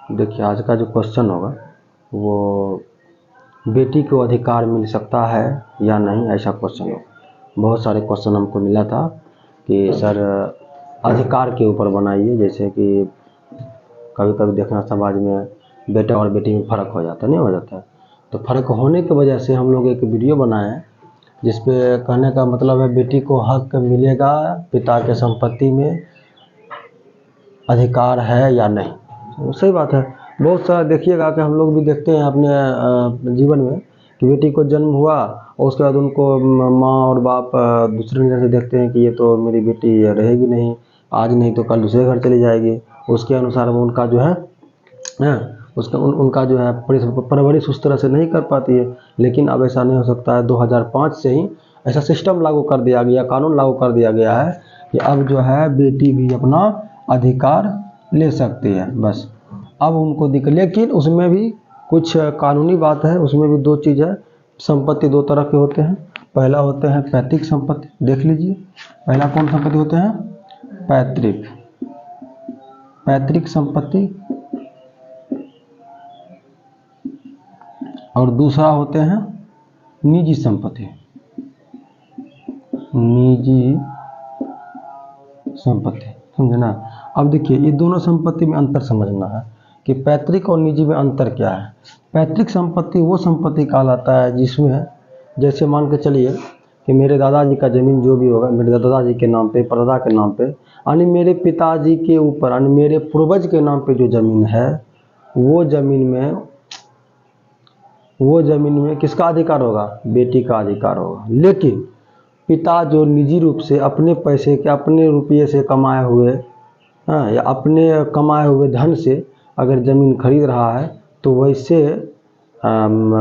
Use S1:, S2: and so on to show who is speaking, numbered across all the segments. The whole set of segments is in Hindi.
S1: देखिए आज का जो क्वेश्चन होगा वो बेटी को अधिकार मिल सकता है या नहीं, ऐसा क्वेश्चन होगा। बहुत सारे क्वेश्चन हमको मिला था कि सर अधिकार के ऊपर बनाइए, जैसे कि कभी कभी देखना समाज में बेटा और बेटी में फ़र्क हो जाता है, नहीं हो जाता है। तो फ़र्क होने की वजह से हम लोग एक वीडियो बनाए हैं जिसपे कहने का मतलब है बेटी को हक मिलेगा पिता के संपत्ति में, अधिकार है या नहीं। तो सही बात है। बहुत सारा देखिएगा कि हम लोग भी देखते हैं अपने जीवन में कि बेटी को जन्म हुआ और उसके बाद उनको माँ और बाप दूसरे नज़र से देखते हैं कि ये तो मेरी बेटी रहेगी नहीं, आज नहीं तो कल दूसरे घर चली जाएगी। उसके अनुसार वो उनका जो है उनका जो है परवरिश उस तरह से नहीं कर पाती है। लेकिन अब ऐसा नहीं हो सकता है। 2005 से ही ऐसा सिस्टम लागू कर दिया गया, कानून लागू कर दिया गया है कि अब जो है बेटी भी अपना अधिकार ले सकती है। बस अब उनको लेकिन उसमें भी कुछ कानूनी बात है। उसमें भी दो चीज़ है। संपत्ति दो तरह के होते हैं। पहला होते हैं पैतृक संपत्ति, देख लीजिए पहला कौन संपत्ति होते हैं, पैतृक संपत्ति, और दूसरा होते हैं निजी संपत्ति, समझे ना। अब देखिए ये दोनों संपत्ति में अंतर समझना है कि पैतृक और निजी में अंतर क्या है। पैतृक संपत्ति वो संपत्ति कहलाता है जिसमें जैसे मान के चलिए कि मेरे दादाजी का ज़मीन जो भी होगा मेरे दादाजी के नाम पे, परदादा के नाम पे, यानी मेरे पिताजी के ऊपर यानी मेरे पूर्वज के नाम पे जो ज़मीन है वो ज़मीन में किसका अधिकार होगा, बेटी का अधिकार होगा। लेकिन पिता जो निजी रूप से अपने पैसे के, अपने रुपये से कमाए हुए या अपने कमाए हुए धन से अगर ज़मीन खरीद रहा है तो वैसे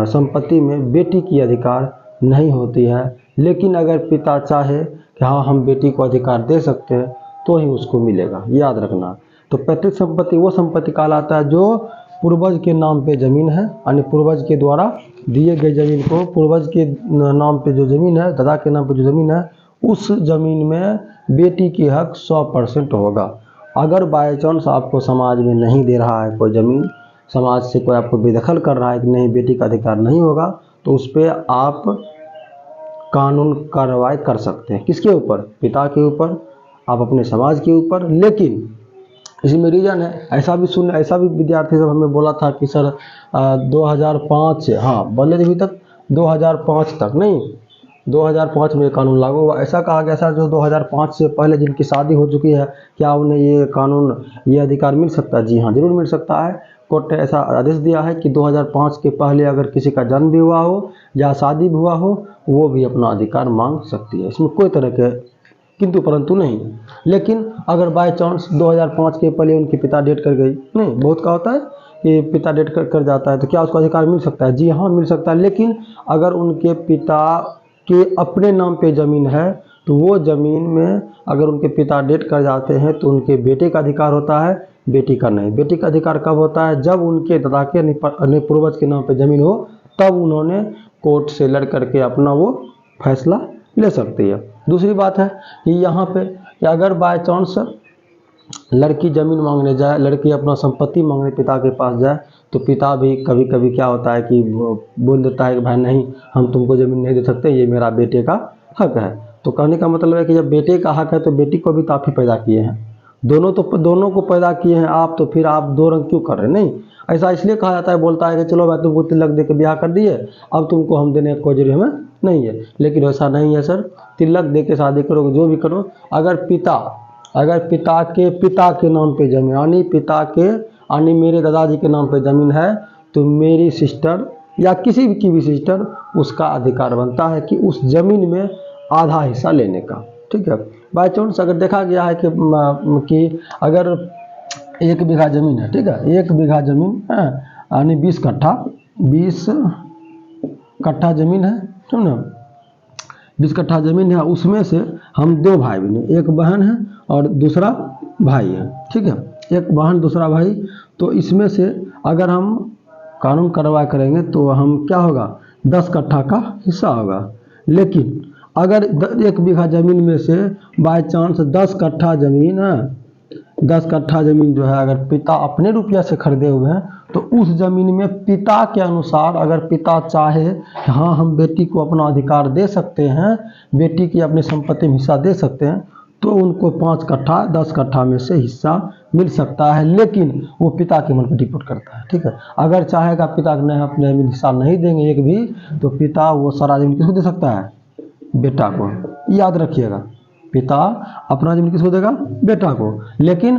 S1: संपत्ति में बेटी की अधिकार नहीं होती है। लेकिन अगर पिता चाहे कि हाँ हम बेटी को अधिकार दे सकते हैं तो ही उसको मिलेगा, याद रखना। तो पैतृक संपत्ति वो संपत्ति कहलाता है जो पूर्वज के नाम पे ज़मीन है, यानी पूर्वज के द्वारा दिए गए ज़मीन को, पूर्वज के नाम पे जो ज़मीन है, दादा के नाम पे जो ज़मीन है, उस ज़मीन में बेटी की हक 100% होगा। अगर बाय चांस आपको समाज में नहीं दे रहा है कोई ज़मीन, समाज से कोई आपको बेदखल कर रहा है कि नहीं बेटी का अधिकार नहीं होगा, तो उस पर आप कानून कार्रवाई कर सकते हैं। किसके ऊपर, पिता के ऊपर, आप अपने समाज के ऊपर। लेकिन इसमें रीज़न है, ऐसा भी विद्यार्थी सब हमें बोला था कि सर 2005 हाँ बोले अभी तक 2005 तक नहीं, 2005 में कानून लागू हुआ। ऐसा कहा गया सर जो 2005 से पहले जिनकी शादी हो चुकी है क्या उन्हें ये कानून, ये अधिकार मिल सकता है? जी हाँ जरूर मिल सकता है। कोर्ट ने ऐसा आदेश दिया है कि 2005 के पहले अगर किसी का जन्म भी हुआ हो या शादी भी हुआ हो वो भी अपना अधिकार मांग सकती है। इसमें कोई तरह के किंतु परंतु नहीं। लेकिन अगर बाय चांस 2005 के पहले उनके पिता डेट कर गई, नहीं बहुत का होता है कि पिता डेट कर जाता है, तो क्या उसको अधिकार मिल सकता है? जी हाँ मिल सकता है। लेकिन अगर उनके पिता के अपने नाम पे ज़मीन है तो वो ज़मीन में अगर उनके पिता डेट कर जाते हैं तो उनके बेटे का अधिकार होता है, बेटी का नहीं। बेटी का अधिकार कब होता है? जब उनके दादा के पूर्वज के नाम पे ज़मीन हो, तब उन्होंने कोर्ट से लड़ करके अपना वो फैसला ले सकती है। दूसरी बात है कि यहाँ पे कि अगर बाय चांस लड़की ज़मीन मांगने जाए, लड़की अपना संपत्ति मांगने पिता के पास जाए, तो पिता भी कभी कभी क्या होता है कि बोल देता है कि भाई नहीं हम तुमको ज़मीन नहीं दे सकते, ये मेरा बेटे का हक है। तो कहने का मतलब है कि जब बेटे का हक है तो बेटी को भी तो आप ही पैदा किए हैं, दोनों को पैदा किए हैं आप, तो फिर आप दो रंग क्यों कर रहे हैं? नहीं, ऐसा इसलिए कहा जाता है, बोलता है कि चलो भाई तुमको तिलक दे के ब्याह कर दिए, अब तुमको हम देने की कोई जरूरी हमें नहीं है। लेकिन ऐसा नहीं है सर, तिलक दे के शादी करो, जो भी करो, अगर पिता के नाम पे जमीन यानी मेरे दादाजी के नाम पे ज़मीन है तो मेरी सिस्टर या किसी की भी सिस्टर, उसका अधिकार बनता है कि उस ज़मीन में आधा हिस्सा लेने का। ठीक है। बाई चांस अगर देखा गया है कि अगर 1 बीघा ज़मीन है, ठीक है, 1 बीघा ज़मीन है यानी 20 कट्ठा ज़मीन है, ठीक ना, 20 कट्ठा ज़मीन है। उसमें से हम 2 भाई बहन, एक बहन है और दूसरा भाई है, ठीक है, एक बहन दूसरा भाई। तो इसमें से अगर हम कानून कार्रवाई करेंगे तो हम क्या होगा, 10 कट्ठा का हिस्सा होगा। लेकिन अगर 1 बीघा ज़मीन में से बाय चांस 10 कट्ठा ज़मीन है 10 कट्ठा जमीन जो है अगर पिता अपने रुपया से खरीदे हुए हैं तो उस जमीन में पिता के अनुसार अगर पिता चाहे कि हाँ हम बेटी को अपना अधिकार दे सकते हैं, बेटी की अपनी संपत्ति में हिस्सा दे सकते हैं, तो उनको 5 कट्ठा 10 कट्ठा में से हिस्सा मिल सकता है, लेकिन वो पिता के मन पर डिपेंड करता है। ठीक है, अगर चाहेगा पिता ने अपने हिस्सा नहीं देंगे एक भी, तो पिता वो सारा जमीन किसको दे सकता है? बेटा को। याद रखिएगा, पिता अपना जमीन किसको देगा? बेटा को। लेकिन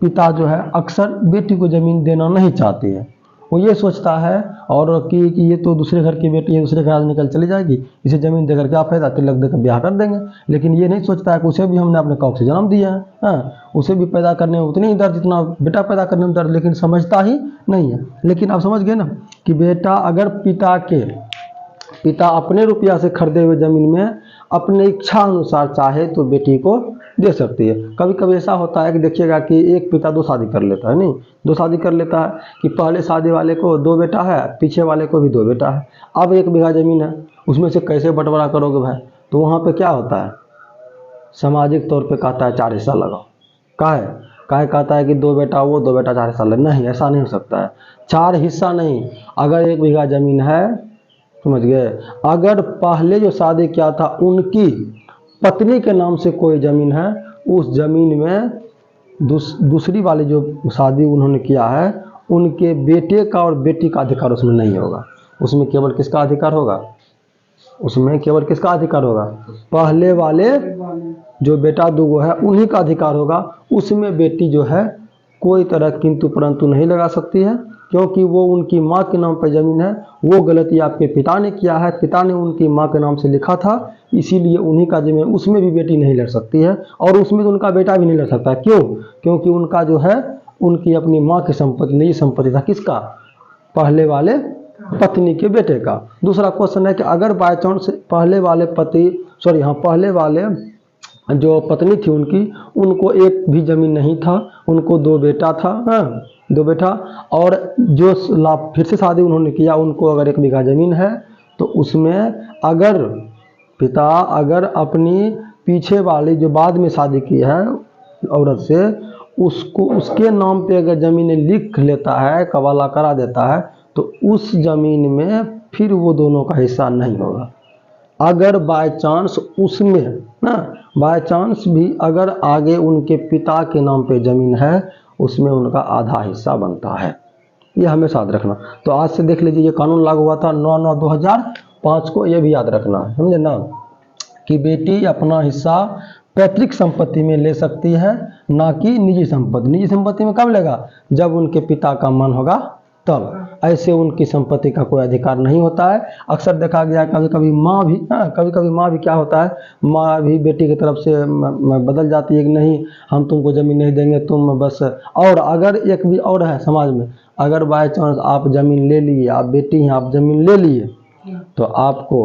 S1: पिता जो है अक्सर बेटी को जमीन देना नहीं चाहती है, वो ये सोचता है और कि ये तो दूसरे घर की बेटी है, दूसरे घर निकल चली जाएगी, इसे जमीन देकर क्या फायदा, तिलक देकर ब्याह कर देंगे। लेकिन ये नहीं सोचता है कि उसे भी हमने अपने कौख से जन्म दिया है, हाँ, उसे भी पैदा करने में उतनी ही दर्द जितना बेटा पैदा करने में दर्द, लेकिन समझता ही नहीं है। लेकिन आप समझ गए ना कि बेटा अगर पिता अपने रुपया से खरीदे हुए जमीन में अपने इच्छा अनुसार चाहे तो बेटी को दे सकती है। कभी कभी ऐसा होता है कि देखिएगा कि एक पिता 2 शादी कर लेता है, नहीं 2 शादी कर लेता है कि पहले शादी वाले को 2 बेटा है, पीछे वाले को भी 2 बेटा है। अब 1 बीघा ज़मीन है, उसमें से कैसे बंटवारा करोगे भाई? तो वहाँ पे क्या होता है, सामाजिक तौर पे कहता है 4 हिस्सा लगाओ। काहे कहता है कि 2 बेटा वो 2 बेटा 4 हिस्सा लगे? नहीं, ऐसा नहीं हो सकता है। 4 हिस्सा नहीं, अगर 1 बीघा ज़मीन है, समझ गए, अगर पहले जो शादी किया था उनकी पत्नी के नाम से कोई ज़मीन है, उस ज़मीन में दूसरी वाली जो शादी उन्होंने किया है उनके बेटे का और बेटी का अधिकार उसमें नहीं होगा। उसमें केवल किसका अधिकार होगा? उसमें केवल किसका अधिकार होगा? पहले वाले जो बेटा 2 है उन्हीं का अधिकार होगा। उसमें बेटी जो है कोई तरह किंतु परंतु नहीं लगा सकती है, क्योंकि वो उनकी माँ के नाम पर ज़मीन है। वो गलती आपके पिता ने किया है, पिता ने उनकी माँ के नाम से लिखा था, इसीलिए उन्हीं का ज़मीन, उसमें भी बेटी नहीं लड़ सकती है और उसमें तो उनका बेटा भी नहीं लड़ सकता। क्यों? क्योंकि उनका जो है उनकी अपनी माँ की संपत्ति नहीं, संपत्ति था किसका? पहले वाले पत्नी के बेटे का। दूसरा क्वेश्चन है कि अगर बाय चांस पहले वाले जो पत्नी थी उनको एक भी ज़मीन नहीं था, उनको 2 बेटा था, हाँ 2 बेटा, और जो फिर से शादी उन्होंने किया उनको अगर 1 बीघा ज़मीन है, तो उसमें अगर पिता अपनी पीछे वाली जो बाद में शादी की है औरत से, उसको उसके नाम पे अगर ज़मीन लिख लेता है, कवाला करा देता है, तो उस ज़मीन में फिर वो दोनों का हिस्सा नहीं होगा। अगर बाय चांस उसमें बाय चांस भी अगर आगे उनके पिता के नाम पे ज़मीन है, उसमें उनका आधा हिस्सा बनता है। ये हमेशा याद रखना। तो आज से देख लीजिए, ये कानून लागू हुआ था 9/9/2005 को, ये भी याद रखना है, समझे ना, कि बेटी अपना हिस्सा पैतृक संपत्ति में ले सकती है, ना कि निजी संपत्ति। निजी संपत्ति में कब लेगा? जब उनके पिता का मन होगा तब। ऐसे उनकी संपत्ति का कोई अधिकार नहीं होता है। अक्सर देखा गया कभी कभी माँ भी क्या होता है, माँ भी बेटी की तरफ से बदल जाती है कि नहीं हम तुमको ज़मीन नहीं देंगे, तुम बस। और अगर एक भी और है समाज में, अगर बाय चांस आप ज़मीन ले लिए, आप बेटी हैं, आप ज़मीन ले लिए, तो आपको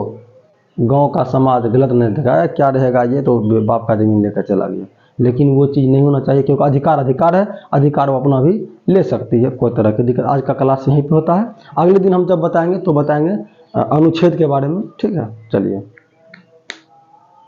S1: गांव का समाज गलत नहीं दिखाया, क्या रहेगा ये तो बाप का ज़मीन लेकर चला गया। लेकिन वो चीज़ नहीं होना चाहिए, क्योंकि अधिकार है, अधिकार वो अपना भी ले सकती है, कोई तरह की दिक्कत। आज का क्लास यहीं पे होता है। अगले दिन हम जब बताएंगे तो बताएंगे अनुच्छेद के बारे में, ठीक है। चलिए।